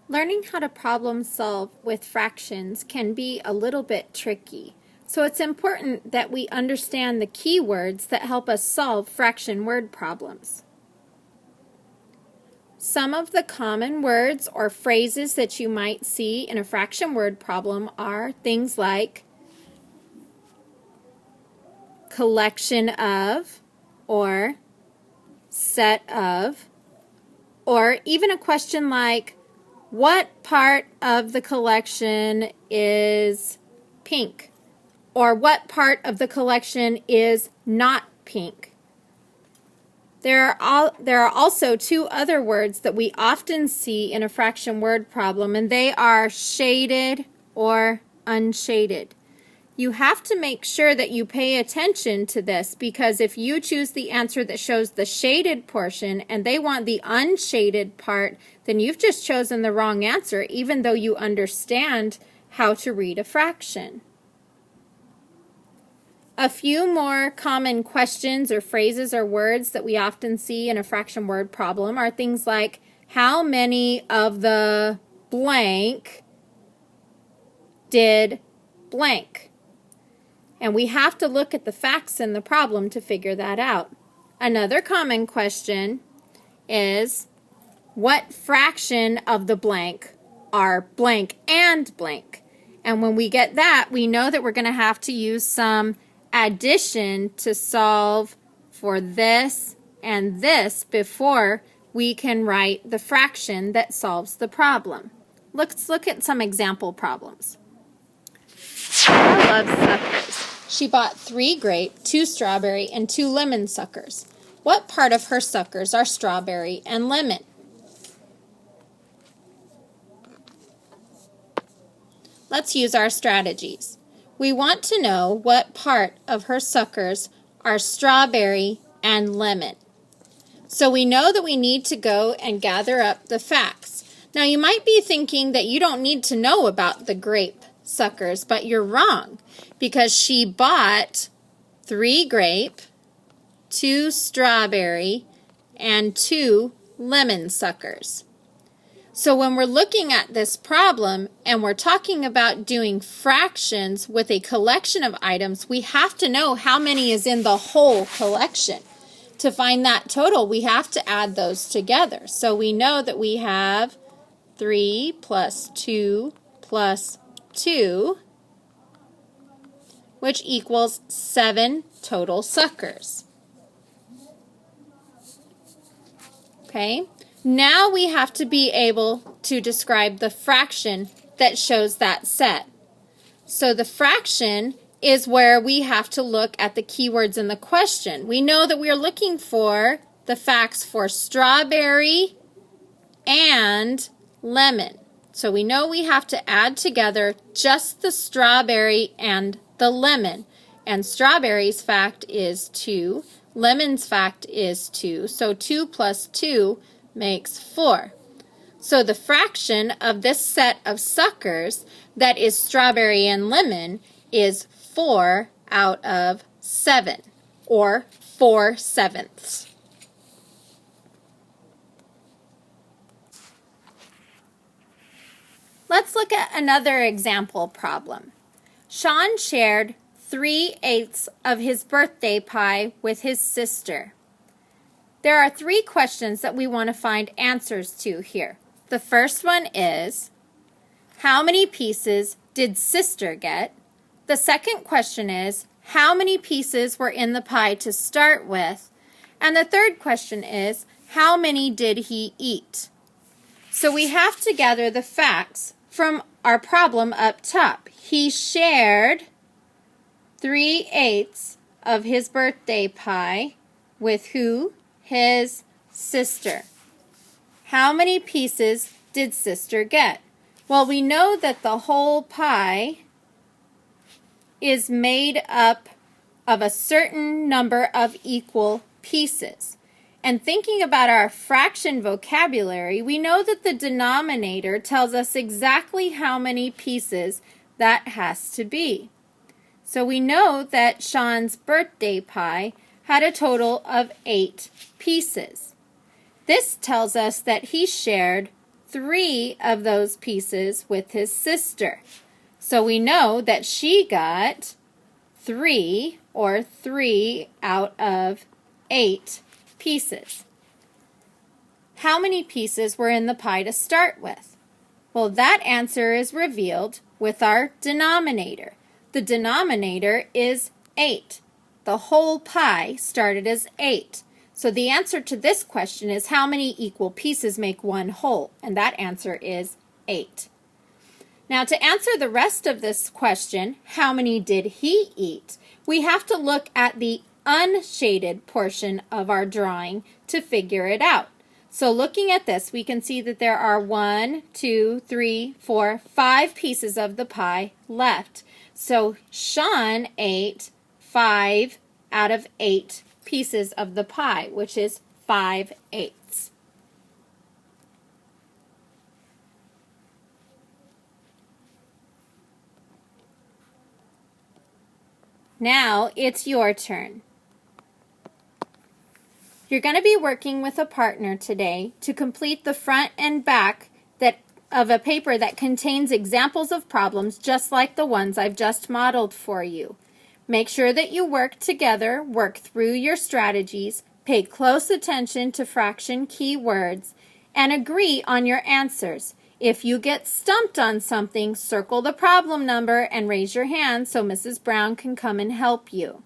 Learning how to problem solve with fractions can be a little bit tricky, so it's important that we understand the keywords that help us solve fraction word problems. Some of the common words or phrases that you might see in a fraction word problem are things like collection of, or set of, or even a question like, what part of the collection is pink? Or what part of the collection is not pink? There are also two other words that we often see in a fraction word problem, and they are shaded or unshaded. You have to make sure that you pay attention to this, because if you choose the answer that shows the shaded portion and they want the unshaded part, then you've just chosen the wrong answer, even though you understand how to read a fraction. A few more common questions or phrases or words that we often see in a fraction word problem are things like, how many of the blank did blank? And we have to look at the facts in the problem to figure that out. Another common question is, what fraction of the blank are blank and blank? And when we get that, we know that we're going to have to use some addition to solve for this and this before we can write the fraction that solves the problem. Let's look at some example problems. Sarah loves suckers. She bought 3 grape, 2 strawberry, and 2 lemon suckers. What part of her suckers are strawberry and lemon? Let's use our strategies. We want to know what part of her suckers are strawberry and lemon. So we know that we need to go and gather up the facts. Now you might be thinking that you don't need to know about the grape suckers, but you're wrong, because she bought 3 grape, 2 strawberry, and 2 lemon suckers. So when we're looking at this problem and we're talking about doing fractions with a collection of items, we have to know how many is in the whole collection. To find that total, we have to add those together. So we know that we have 3 plus 2 plus 2, which equals 7 total suckers. Okay, now we have to be able to describe the fraction that shows that set. So the fraction is where we have to look at the keywords in the question. We know that we are looking for the facts for strawberry and lemon. So we know we have to add together just the strawberry and the lemon. And strawberry's fact is 2. Lemon's fact is 2. So 2 plus 2 makes 4. So the fraction of this set of suckers that is strawberry and lemon is 4 out of 7, or 4/7. Let's look at another example problem. Sean shared 3/8 of his birthday pie with his sister. There are 3 questions that we want to find answers to here. The first one is, how many pieces did sister get? The second question is, how many pieces were in the pie to start with? And the third question is, how many did he eat? So we have to gather the facts from our problem up top. He shared 3/8 of his birthday pie with who? His sister. How many pieces did sister get? Well, we know that the whole pie is made up of a certain number of equal pieces. And thinking about our fraction vocabulary, we know that the denominator tells us exactly how many pieces that has to be. So we know that Sean's birthday pie had a total of 8 pieces. This tells us that he shared 3 of those pieces with his sister. So we know that she got 3, or 3 out of 8 pieces. How many pieces were in the pie to start with? Well, that answer is revealed with our denominator. The denominator is 8. The whole pie started as 8. So the answer to this question is how many equal pieces make one whole? And that answer is 8. Now to answer the rest of this question, how many did he eat? We have to look at the unshaded portion of our drawing to figure it out. So looking at this, we can see that there are 1, 2, 3, 4, 5 pieces of the pie left. So Sean ate 5 out of 8 pieces of the pie, which is 5/8. Now it's your turn. You're going to be working with a partner today to complete the front and back of a paper that contains examples of problems just like the ones I've just modeled for you. Make sure that you work together, work through your strategies, pay close attention to fraction keywords, and agree on your answers. If you get stumped on something, circle the problem number and raise your hand so Mrs. Brown can come and help you.